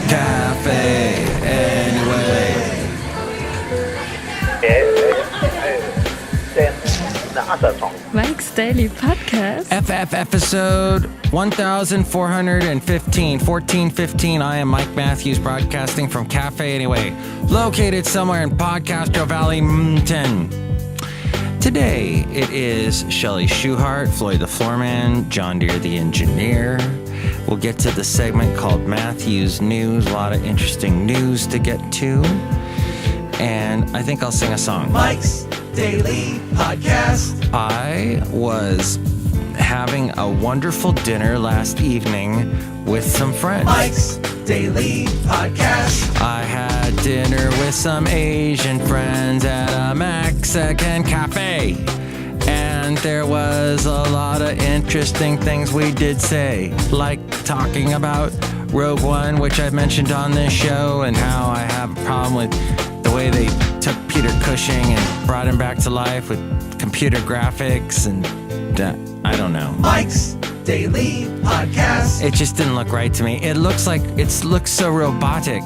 Café Anyway. Mike's Daily Podcast. FF episode 1415. I am Mike Matthews, broadcasting from Café Anyway, located somewhere in Podcastro Valley, Mountain. Today, it is Shelley Schuhart, Floyd the Floorman, John Deere the Engineer. We'll get to the segment called Matthews News. A lot of interesting news to get to. And I think I'll sing a song. Mike's Daily Podcast. I was having a wonderful dinner last evening with some friends. Mike's Daily Podcast. I had dinner with some Asian friends at a Mexican cafe. And there was a lot of interesting things we did say, like talking about Rogue One, which I've mentioned on this show, and how I have a problem with the way they took Peter Cushing and brought him back to life with computer graphics, and I don't know. Mike's Daily Podcast. It just didn't look right to me. It looks so robotic.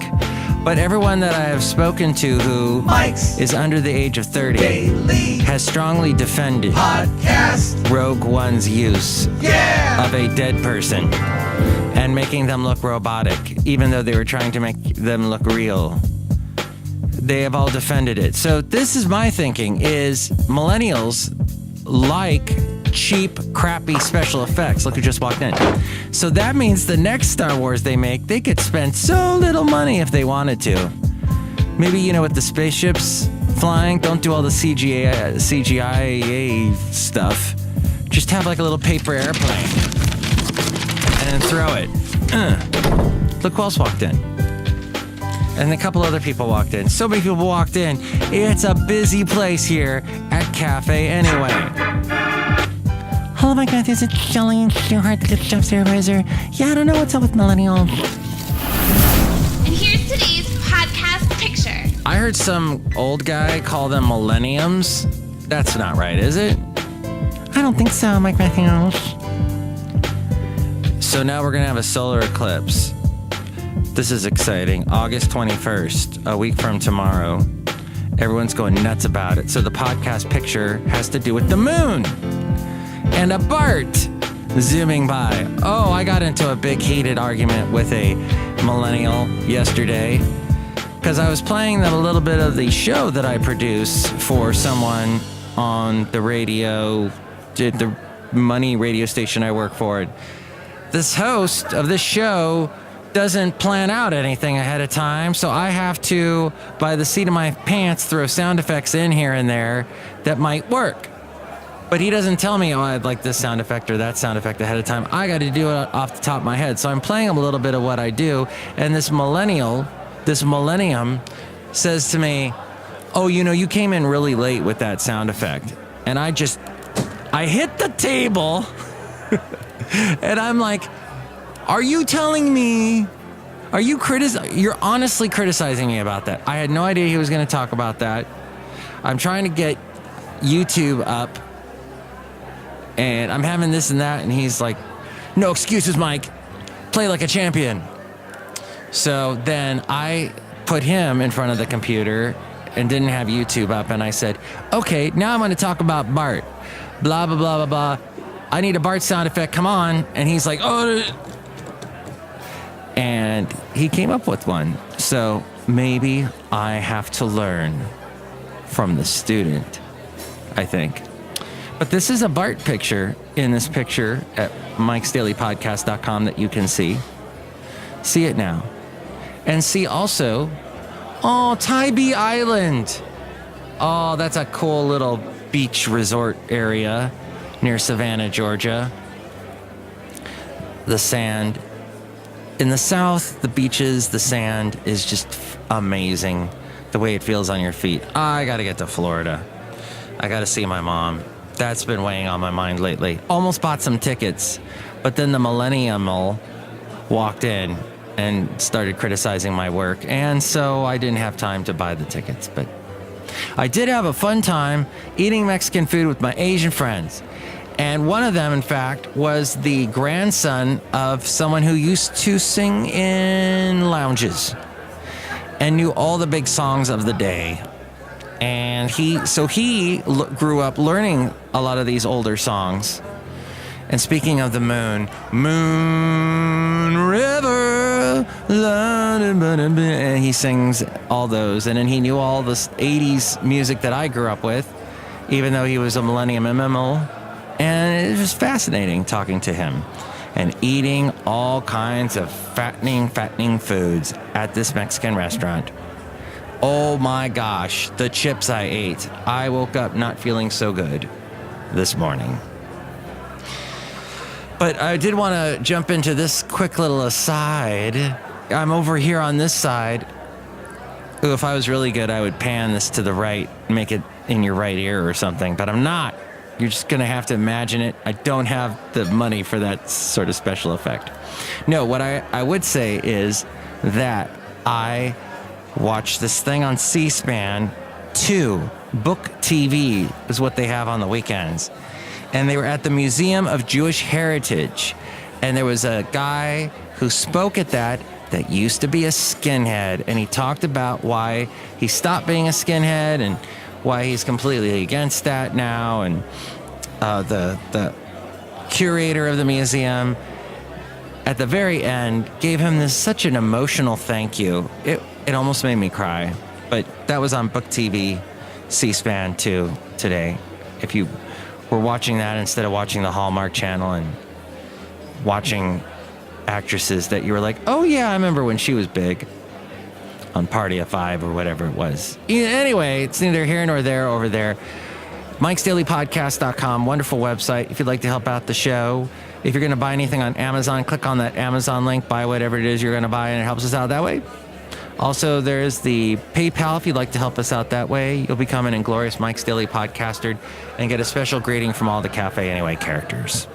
But everyone that I have spoken to who Mike's is under the age of 30 Daily has strongly defended Podcast. Rogue One's use of a dead person and making them look robotic, even though they were trying to make them look real. They have all defended it. So this is my thinking, is millennials like cheap, crappy special effects. Look who just walked in. So that means the next Star Wars they make, they could spend so little money if they wanted to. Maybe, with the spaceships flying, don't do all the CGI stuff. Just have like a little paper airplane and then throw it. Look who else walked in. And a couple other people walked in. So many people walked in. It's a busy place here at Café Anyway. Hello, Mike Matthews. It's Shelley Schuhart, the Good Job Supervisor. Yeah, I don't know what's up with millennials. And here's today's podcast picture. I heard some old guy call them millenniums. That's not right, is it? I don't think so, Mike Matthews. So now we're going to have a solar eclipse. This is exciting. August 21st, a week from tomorrow. Everyone's going nuts about it. So the podcast picture has to do with the moon. And a BART zooming by. Oh, I got into a big heated argument with a millennial yesterday because I was playing them a little bit of the show that I produce for someone on the radio, the money radio station I work for. This host of this show doesn't plan out anything ahead of time, so I have to, by the seat of my pants, throw sound effects in here and there that might work. But he doesn't tell me, I'd like this sound effect or that sound effect ahead of time. I got to do it off the top of my head. So I'm playing him a little bit of what I do. And this millennium says to me, oh, you came in really late with that sound effect. And I hit the table and I'm like, are you telling me, you're honestly criticizing me about that? I had no idea he was going to talk about that. I'm trying to get YouTube up. And I'm having this and that, and he's like, no excuses, Mike. Play like a champion. So then I put him in front of the computer and didn't have YouTube up, and I said, okay, now I'm going to talk about Bart. Blah, blah, blah, blah, blah. I need a Bart sound effect, come on. And he's like, oh. And he came up with one. So maybe I have to learn from the student, I think. But this is a BART picture in this picture at mikesdailypodcast.com that you can see. See it now. And see also, Tybee Island. Oh, that's a cool little beach resort area near Savannah, Georgia. The sand. In the south, the beaches, the sand is just amazing. The way it feels on your feet. I got to get to Florida. I got to see my mom. That's been weighing on my mind lately. Almost bought some tickets, but then the millennial walked in and started criticizing my work, and so I didn't have time to buy the tickets. But I did have a fun time eating Mexican food with my Asian friends. And one of them, in fact, was the grandson of someone who used to sing in lounges and knew all the big songs of the day. And he grew up learning a lot of these older songs. And speaking of the moon, Moon River, and he sings all those. And then he knew all this 80s music that I grew up with, even though he was a millennium MMO. And it was just fascinating talking to him and eating all kinds of fattening foods at this Mexican restaurant. Oh my gosh, the chips I ate. I woke up not feeling so good this morning. But I did want to jump into this quick little aside. I'm over here on this side. Ooh, if I was really good, I would pan this to the right, make it in your right ear or something, but I'm not. You're just going to have to imagine it. I don't have the money for that sort of special effect. No, what I would say is that I watched this thing on C-SPAN 2. Book TV is what they have on the weekends. And they were at the Museum of Jewish Heritage. And there was a guy who spoke at that used to be a skinhead. And he talked about why he stopped being a skinhead and why he's completely against that now. And the curator of the museum, at the very end, gave him such an emotional thank you. It almost made me cry. But that was on Book TV, C-SPAN 2 today. If you were watching that instead of watching the Hallmark Channel and watching actresses that you were like, oh yeah, I remember when she was big on Party of Five or whatever it was. Anyway, it's neither here nor there over there. Mike'sDailyPodcast.com, wonderful website. If you'd like to help out the show, if you're going to buy anything on Amazon, click on that Amazon link, buy whatever it is you're going to buy, and it helps us out that way. Also, there's the PayPal. If you'd like to help us out that way, you'll become an inglorious Mike's Daily Podcaster and get a special greeting from all the Café Anyway characters.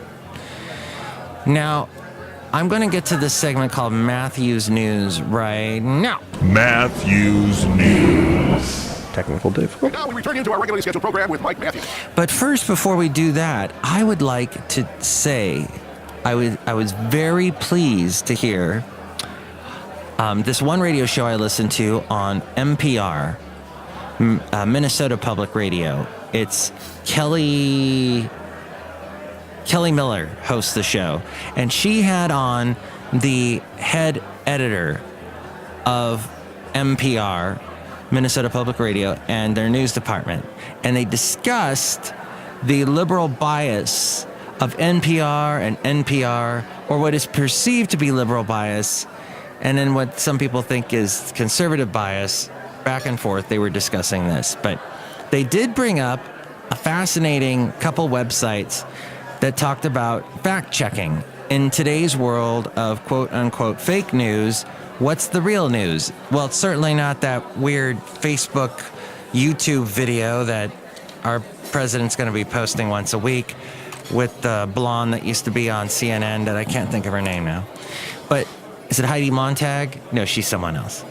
Now, I'm going to get to this segment called Matthew's News right now. Matthew's News. Technical difficulty. Now we return you to our regularly scheduled program with Mike Matthews. But first, before we do that, I would like to say I was very pleased to hear this one radio show I listened to on NPR, Minnesota Public Radio. It's Kelly Miller hosts the show, and she had on the head editor of NPR, Minnesota Public Radio, and their news department, and they discussed the liberal bias of NPR and NPR, or what is perceived to be liberal bias, and then what some people think is conservative bias. Back and forth, they were discussing this. But they did bring up a fascinating couple websites that talked about fact-checking. In today's world of quote-unquote fake news, what's the real news? Well, it's certainly not that weird Facebook, YouTube video that our president's going to be posting once a week with the blonde that used to be on CNN that I can't think of her name now. But is it Heidi Montag? No, she's someone else.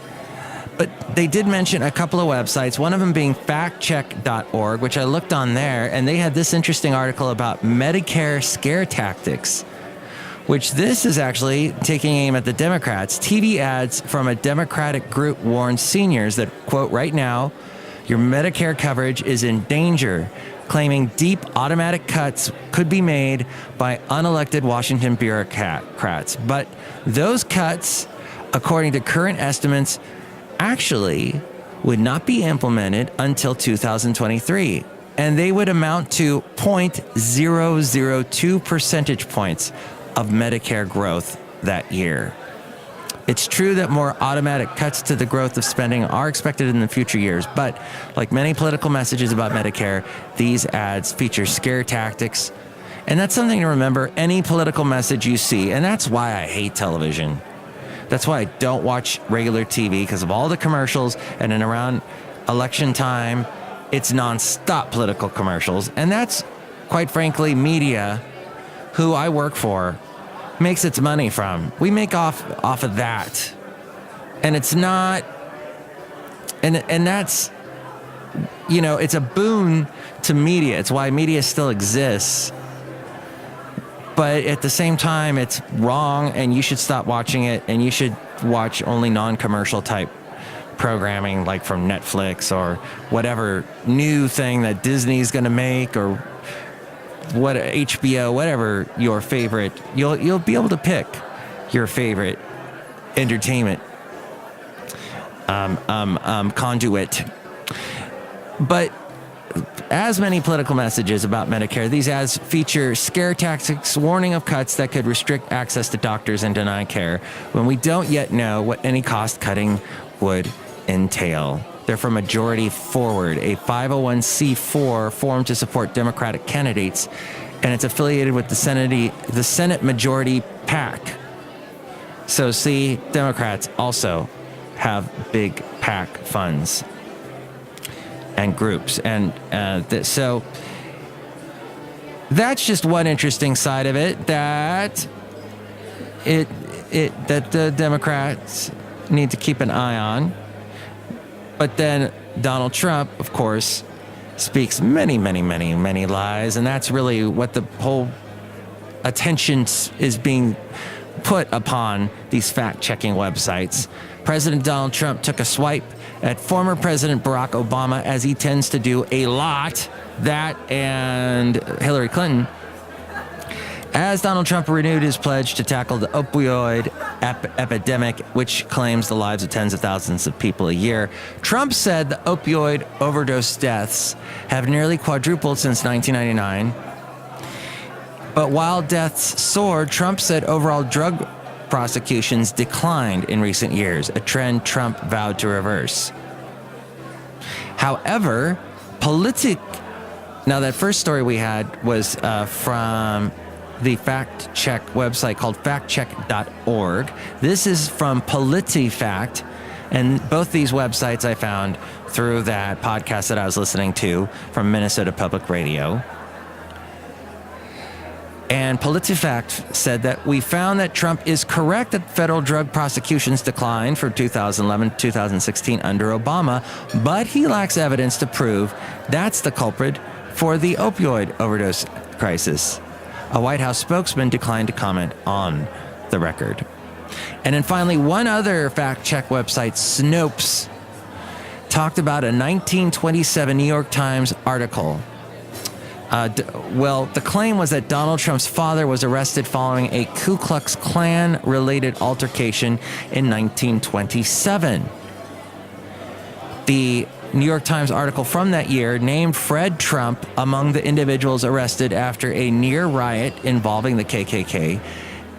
But they did mention a couple of websites, one of them being factcheck.org, which I looked on there, and they had this interesting article about Medicare scare tactics, which this is actually taking aim at the Democrats. TV ads from a Democratic group warns seniors that, quote, right now, your Medicare coverage is in danger, claiming deep automatic cuts could be made by unelected Washington bureaucrats. But those cuts, according to current estimates, actually would not be implemented until 2023, and they would amount to 0.002 percentage points of Medicare growth that year. It's true that more automatic cuts to the growth of spending are expected in the future years, but like many political messages about Medicare, these ads feature scare tactics, and that's something to remember any political message you see, and that's why I hate television. That's why I don't watch regular TV, because of all the commercials, and then around election time, it's nonstop political commercials. And that's, quite frankly, media, who I work for, makes its money from. We make off of that. And it's not, and that's, it's a boon to media. It's why media still exists. But at the same time, it's wrong, and you should stop watching it, and you should watch only non-commercial type programming, like from Netflix or whatever new thing that Disney's going to make, or what HBO, whatever your favorite, you'll be able to pick your favorite entertainment conduit. But as many political messages about Medicare, these ads feature scare tactics, warning of cuts that could restrict access to doctors and deny care, when we don't yet know what any cost cutting would entail. They're from Majority Forward, a 501c4 formed to support Democratic candidates, and it's affiliated with the Senate Majority PAC. So see, Democrats also have big PAC funds and groups, and so that's just one interesting side of it, that that the Democrats need to keep an eye on. But then Donald Trump, of course, speaks many, many, many, many lies, and that's really what the whole attention is being put upon these fact-checking websites. President Donald Trump took a swipe at former President Barack Obama, as he tends to do a lot, that and Hillary Clinton, as Donald Trump renewed his pledge to tackle the opioid epidemic, which claims the lives of tens of thousands of people a year. Trump said the opioid overdose deaths have nearly quadrupled since 1999. But while deaths soared, Trump said overall drug prosecutions declined in recent years, a trend Trump vowed to reverse. However, now that first story we had was from the fact-check website called factcheck.org. This is from PolitiFact, and both these websites I found through that podcast that I was listening to from Minnesota Public Radio. And PolitiFact said that we found that Trump is correct that federal drug prosecutions declined for 2011-2016 under Obama, but he lacks evidence to prove that's the culprit for the opioid overdose crisis. A White House spokesman declined to comment on the record. And then finally, one other fact-check website, Snopes, talked about a 1927 New York Times article. The claim was that Donald Trump's father was arrested following a Ku Klux Klan-related altercation in 1927. The New York Times article from that year named Fred Trump among the individuals arrested after a near riot involving the KKK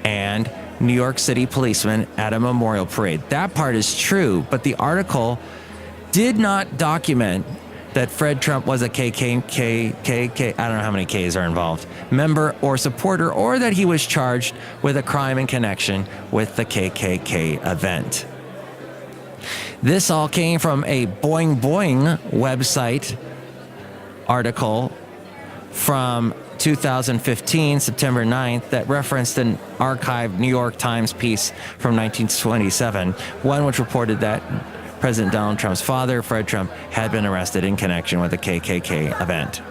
and New York City policemen at a memorial parade. That part is true, but the article did not document that Fred Trump was a KKK, I don't know how many Ks are involved, member or supporter, or that he was charged with a crime in connection with the KKK event. This all came from a Boing Boing website article from 2015, September 9th, that referenced an archived New York Times piece from 1927, one which reported that President Donald Trump's father, Fred Trump, had been arrested in connection with a KKK event.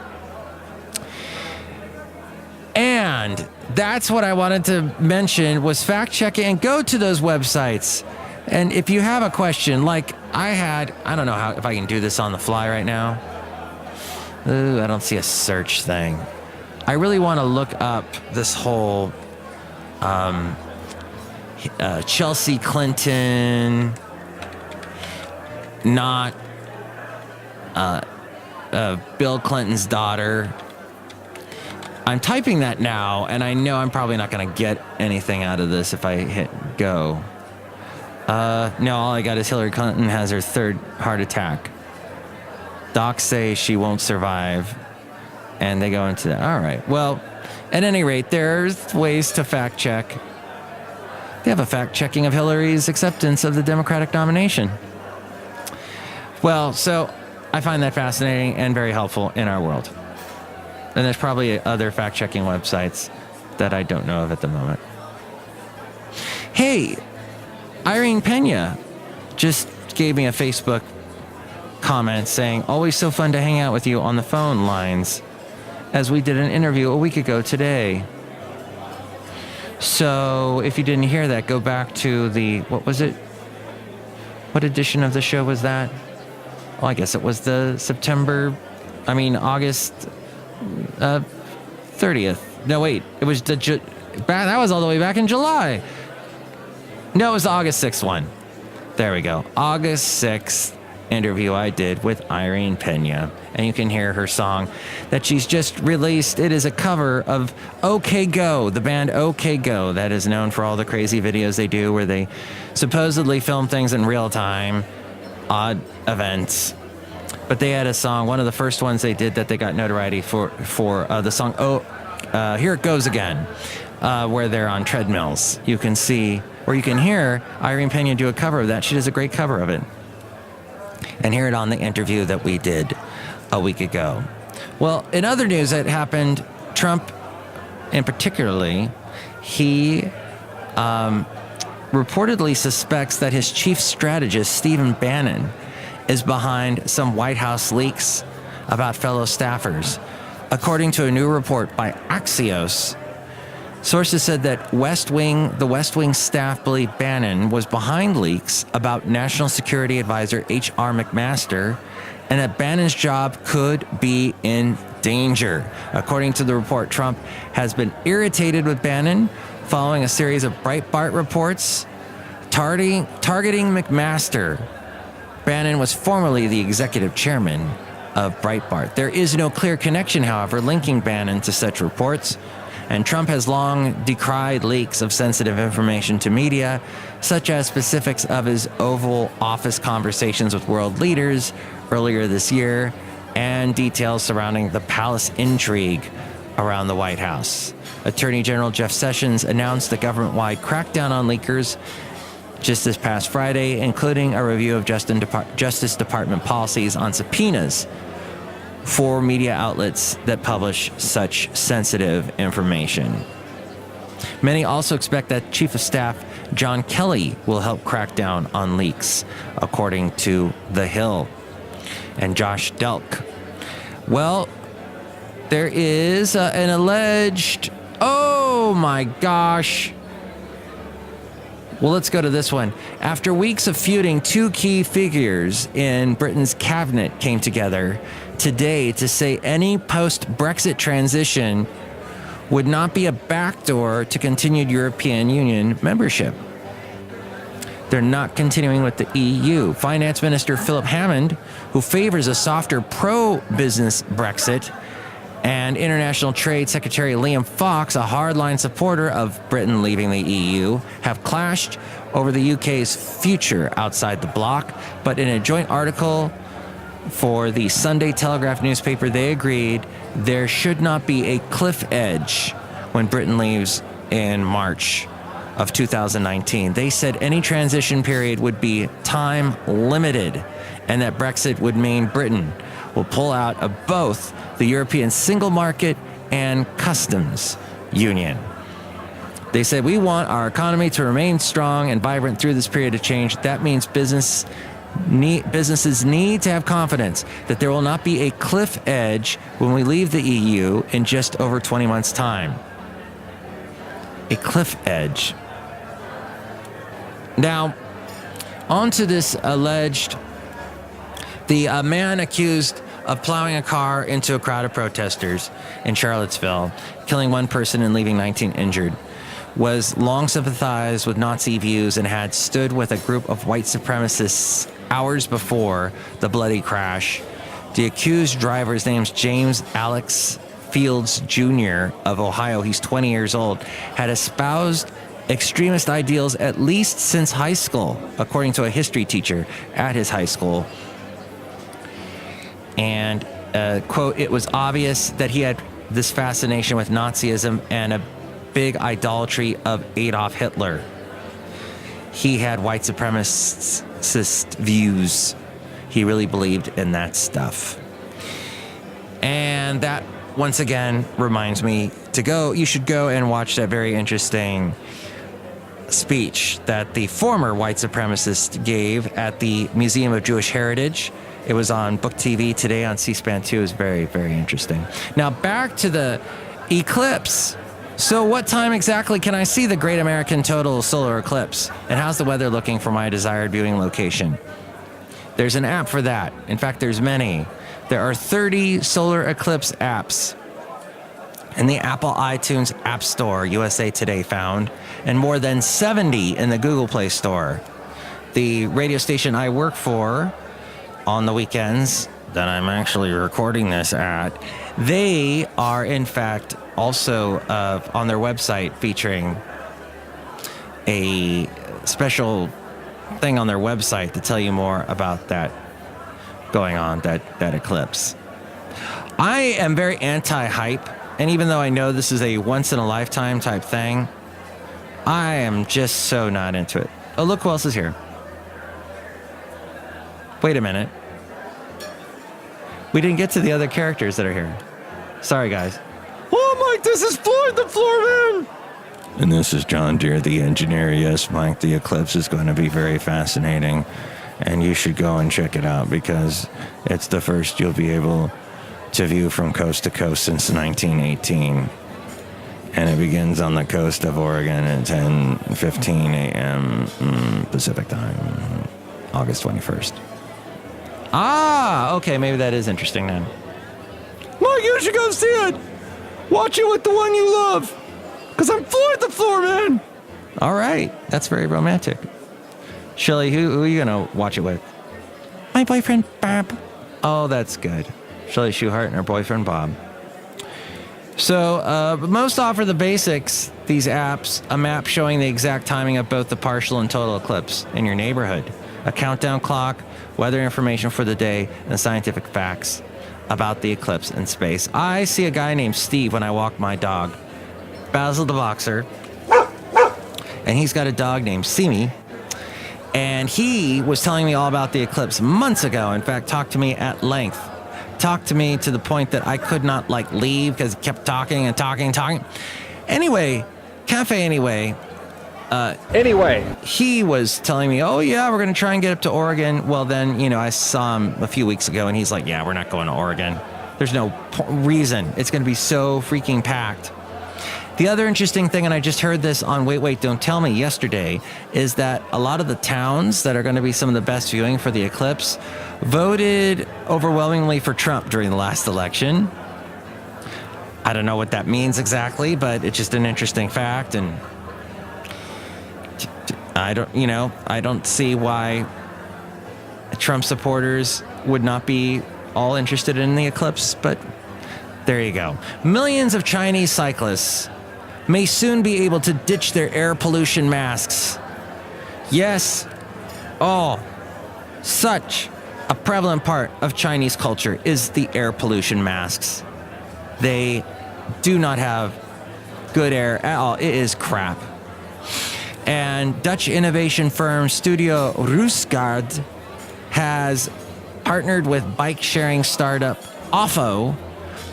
And that's what I wanted to mention, was fact-checking, and go to those websites. And if you have a question, like I had, I don't know if I can do this on the fly right now. Ooh, I don't see a search thing. I really want to look up this whole Chelsea Clinton, not Bill Clinton's daughter. I'm typing that now, and I know I'm probably not going to get anything out of this if I hit go. No, all I got is Hillary Clinton has her third heart attack. Docs say she won't survive, and they go into that. All right. Well, at any rate, there's ways to fact check. They have a fact checking of Hillary's acceptance of the Democratic nomination. Well, so I find that fascinating and very helpful in our world. And there's probably other fact checking websites that I don't know of at the moment. Hey, Irene Pena just gave me a Facebook comment saying, always so fun to hang out with you on the phone lines, as we did an interview a week ago today. So if you didn't hear that, go back to what was it? What edition of the show was that? Well, I guess it was the August 30th. No, wait, it was that was all the way back in July. No, it was the August 6th one. There we go. August 6th interview I did with Irene Pena. And you can hear her song that she's just released. It is a cover of OK Go, the band OK Go, that is known for all the crazy videos they do where they supposedly film things in real time, odd events. But they had a song, one of the first ones they did that they got notoriety for the song Here It Goes Again, where they're on treadmills. You can hear Irene Pena do a cover of that. She does a great cover of it. And hear it on the interview that we did a week ago. Well, in other news that happened, Trump, in particularly, he reportedly suspects that his chief strategist, Stephen Bannon, is behind some White House leaks about fellow staffers. According to a new report by Axios, sources said that the West Wing staff believe Bannon was behind leaks about National Security Advisor H.R. McMaster, and that Bannon's job could be in danger. According to the report, Trump has been irritated with Bannon following a series of Breitbart reports targeting McMaster. Bannon was formerly the executive chairman of Breitbart. There is no clear connection, however, linking Bannon to such reports, and Trump has long decried leaks of sensitive information to media, such as specifics of his Oval Office conversations with world leaders earlier this year and details surrounding the palace intrigue around the White House. Attorney General Jeff Sessions announced a government-wide crackdown on leakers just this past Friday, including a review of Justice Department policies on subpoenas for media outlets that publish such sensitive information. Many also expect that Chief of Staff John Kelly will help crack down on leaks, according to The Hill. And Josh Delk. Well, there is an alleged... Oh my gosh. Well, let's go to this one. After weeks of feuding, two key figures in Britain's cabinet came together today to say any post-Brexit transition would not be a backdoor to continued European Union membership. They're not continuing with the EU. Finance Minister Philip Hammond, who favors a softer pro-business Brexit, and International Trade Secretary Liam Fox, a hardline supporter of Britain leaving the EU, have clashed over the UK's future outside the bloc. But in a joint article for the Sunday Telegraph newspaper, they agreed there should not be a cliff edge when Britain leaves in March of 2019. They said any transition period would be time limited and that Brexit would mean Britain will pull out of both the European single market and customs union. They said, we want our economy to remain strong and vibrant through this period of change. That means businesses need to have confidence that there will not be a cliff edge when we leave the EU in just over 20 months' time. A cliff edge. Now, on to this alleged, the man accused of plowing a car into a crowd of protesters in Charlottesville, killing one person and leaving 19 injured, was long sympathized with Nazi views and had stood with a group of white supremacists hours before the bloody crash. The accused driver's name's James Alex Fields Jr. of Ohio. He's 20 years old, had espoused extremist ideals at least since high school, according to a history teacher at his high school. And, quote, it was obvious that he had this fascination with Nazism and a big idolatry of Adolf Hitler. He had white supremacist views. He really believed in that stuff. And that, once again, reminds me to go. You should go and watch that very interesting speech that the former white supremacist gave at the Museum of Jewish Heritage. It was on Book TV today on C-SPAN 2. It was very, very interesting. Now back to the eclipse. So what time exactly can I see the Great American Total Solar Eclipse? And how's the weather looking for my desired viewing location? There's an app for that. In fact, there's many. There are 30 solar eclipse apps in the Apple iTunes App Store, USA Today found, and more than 70 in the Google Play Store. The radio station I work for on the weekends that I'm actually recording this at, they are in fact also on their website featuring a special thing on their website to tell you more about that going on, that eclipse. I am very anti-hype, and even though I know this is a once-in-a-lifetime type thing, I am just so not into it. Oh, look who else is here. Wait a minute. We didn't get to the other characters that are here. Sorry, guys. Oh, Mike, this is Floyd the Floorman! And this is John Deere, the engineer. Yes, Mike, the eclipse is going to be very fascinating, and you should go and check it out because it's the first you'll be able to view from coast to coast since 1918. And it begins on the coast of Oregon at 10:15 a.m. Pacific time, August 21st. Ah, okay, maybe that is interesting then. Mike, you should go see it. Watch it with the one you love. Because I'm Floyd the Floorman. All right, that's very romantic. Shelley, who are you going to watch it with? My boyfriend, Bob. Oh, that's good. Shelley Schuhart and her boyfriend, Bob. So, most offer the basics, these apps, a map showing the exact timing of both the partial and total eclipse in your neighborhood, a countdown clock, weather information for the day, and scientific facts about the eclipse in space. I see a guy named Steve when I walk my dog, Basil the Boxer, and he's got a dog named Simi, and he was telling me all about the eclipse months ago. In fact, talked to me at length. Talked to me to the point that I could not leave because he kept talking and talking and talking. Anyway, Café Anyway. He was telling me, oh yeah, we're going to try and get up to Oregon. Well then, I saw him a few weeks ago and he's like, yeah, we're not going to Oregon. There's no reason. It's going to be so freaking packed. The other interesting thing, and I just heard this on Wait, Don't Tell Me yesterday, is that a lot of the towns that are going to be some of the best viewing for the eclipse voted overwhelmingly for Trump during the last election. I don't know what that means exactly, but it's just an interesting fact, and I don't see why Trump supporters would not be all interested in the eclipse, but there you go. Millions of Chinese cyclists may soon be able to ditch their air pollution masks. Yes. Oh, such a prevalent part of Chinese culture is the air pollution masks. They do not have good air at all. It is crap. And Dutch innovation firm Studio Roosgaard has partnered with bike-sharing startup Offo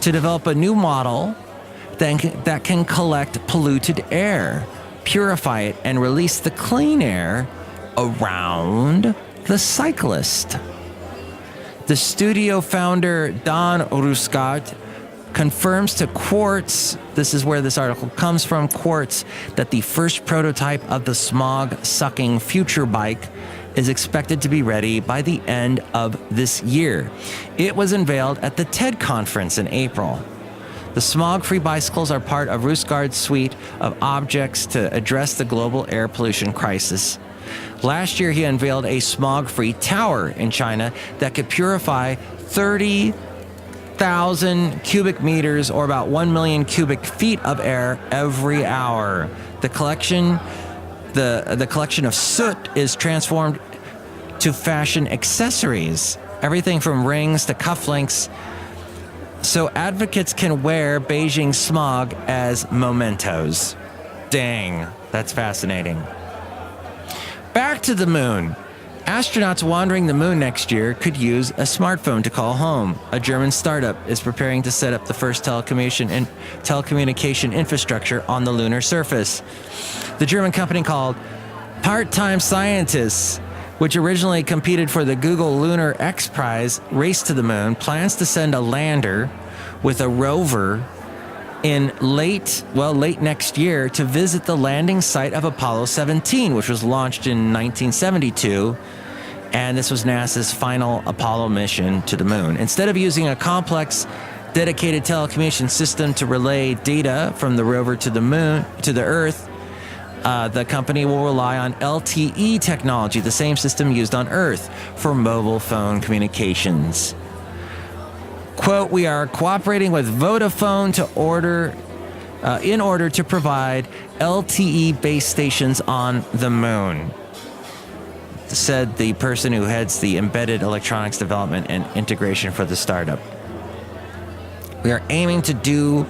to develop a new model that can collect polluted air, purify it, and release the clean air around the cyclist. The studio founder, Don Roosgaard, confirms to Quartz, this is where this article comes from, Quartz, that the first prototype of the smog-sucking future bike is expected to be ready by the end of this year. It was unveiled at the TED conference in April. The smog-free bicycles are part of Roosgaard's suite of objects to address the global air pollution crisis. Last year, he unveiled a smog-free tower in China that could purify 30,000 cubic meters, or about 1 million cubic feet of air every hour. The collection of soot is transformed to fashion accessories, everything from rings to cufflinks, so advocates can wear Beijing smog as mementos. Dang, that's fascinating. Back to the moon. Astronauts wandering the moon next year could use a smartphone to call home. A German startup is preparing to set up the first telecommunication infrastructure on the lunar surface. The German company called Part-Time Scientists, which originally competed for the Google Lunar X Prize race to the moon, plans to send a lander with a rover in late next year to visit the landing site of Apollo 17, which was launched in 1972. And this was NASA's final Apollo mission to the moon. Instead of using a complex, dedicated telecommunication system to relay data from the rover to the moon, to the Earth, the company will rely on LTE technology, the same system used on Earth for mobile phone communications. Quote, we are cooperating with Vodafone in order to provide LTE base stations on the moon, said the person who heads the embedded electronics development and integration for the startup. We are aiming to do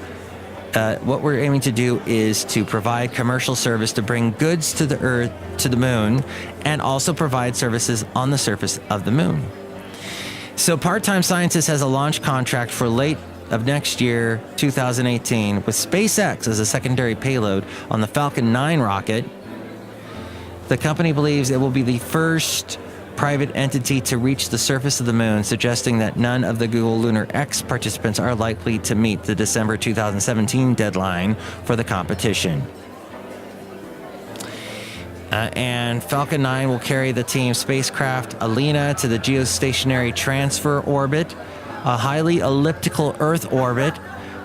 what we're aiming to do is to provide commercial service to bring goods to the Earth, to the moon, and also provide services on the surface of the moon. So Part-Time Scientist has a launch contract for late of next year, 2018, with SpaceX as a secondary payload on the Falcon 9 rocket. The company believes it will be the first private entity to reach the surface of the moon, suggesting that none of the Google Lunar X participants are likely to meet the December 2017 deadline for the competition. And Falcon 9 will carry the team's spacecraft Alina to the geostationary transfer orbit, a highly elliptical Earth orbit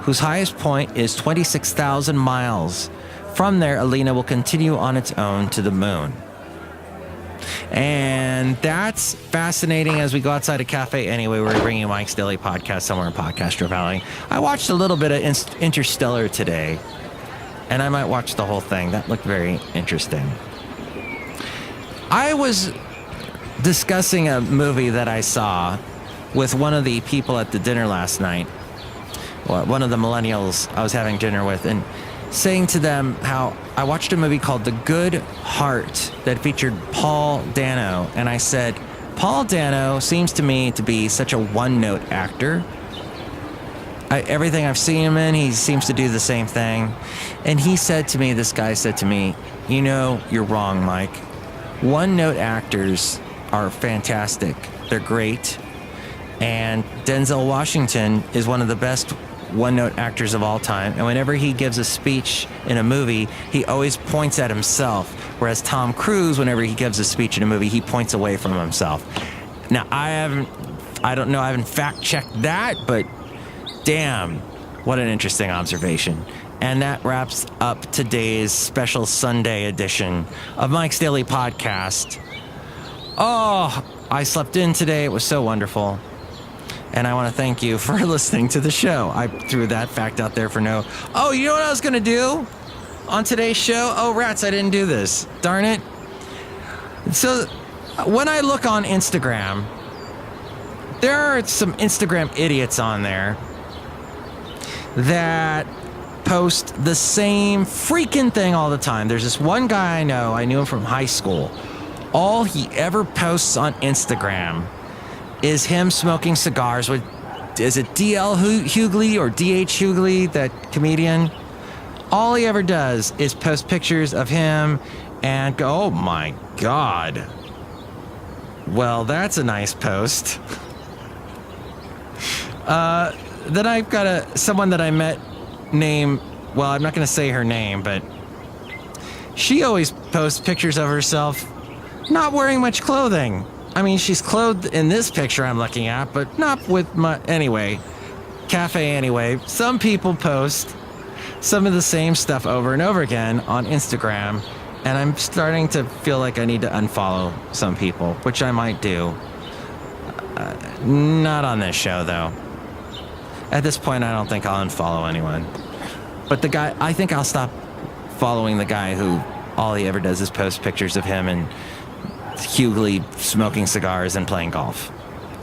whose highest point is 26,000 miles. From there, Alina will continue on its own to the moon. And that's fascinating. As we go outside of Café Anyway, we're bringing you Mike's Daily Podcast somewhere in Podcastro Valley. I watched a little bit of Interstellar today, and I might watch the whole thing. That looked very interesting. I was discussing a movie that I saw with one of the people at the dinner last night, one of the millennials I was having dinner with, and saying to them how I watched a movie called The Good Heart that featured Paul Dano. And I said, Paul Dano seems to me to be such a one-note actor. Everything I've seen him in, he seems to do the same thing. And this guy said to me, you know, you're wrong, Mike. One-note actors are fantastic. They're great. And Denzel Washington is one of the best one-note actors of all time. And whenever he gives a speech in a movie, he always points at himself. Whereas Tom Cruise, whenever he gives a speech in a movie, he points away from himself. Now, I haven't fact-checked that, but damn, what an interesting observation. And that wraps up today's special Sunday edition of Mike's Daily Podcast. Oh, I slept in today. It was so wonderful. And I want to thank you for listening to the show. I threw that fact out there for no... Oh, you know what I was going to do on today's show? Oh, rats, I didn't do this. Darn it. So when I look on Instagram, there are some Instagram idiots on there that post the same freaking thing all the time. There's this one guy I knew him from high school. All he ever posts on Instagram is him smoking cigars with, is it D.L. Hughley or D.H. Hughley, that comedian? All he ever does is post pictures of him and go, oh my God. Well, that's a nice post. Then I've got someone that I met named, well, I'm not going to say her name, but she always posts pictures of herself not wearing much clothing. I mean, she's clothed in this picture I'm looking at, but not with my... Anyway, Café Anyway. Some people post some of the same stuff over and over again on Instagram, and I'm starting to feel like I need to unfollow some people, which I might do. Not on this show, though. At this point, I don't think I'll unfollow anyone. But the guy... I think I'll stop following the guy who all he ever does is post pictures of him and Hughley smoking cigars and playing golf.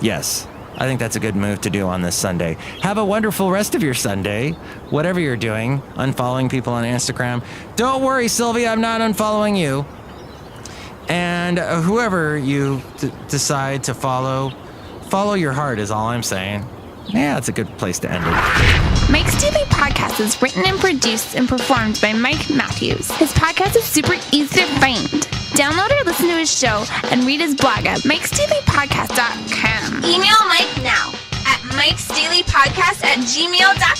Yes, I think that's a good move to do on this Sunday. Have a wonderful rest of your Sunday, whatever you're doing, unfollowing people on Instagram. Don't worry, Sylvia, I'm not unfollowing you. And whoever you decide to follow your heart is all I'm saying. Yeah, it's a good place to end it. Mike's Daily Podcast is written and produced and performed by Mike Matthews. His podcast is super easy to find. Download or listen to his show and read his blog at mikesdailypodcast.com. Email Mike now at mikesdailypodcast@gmail.com.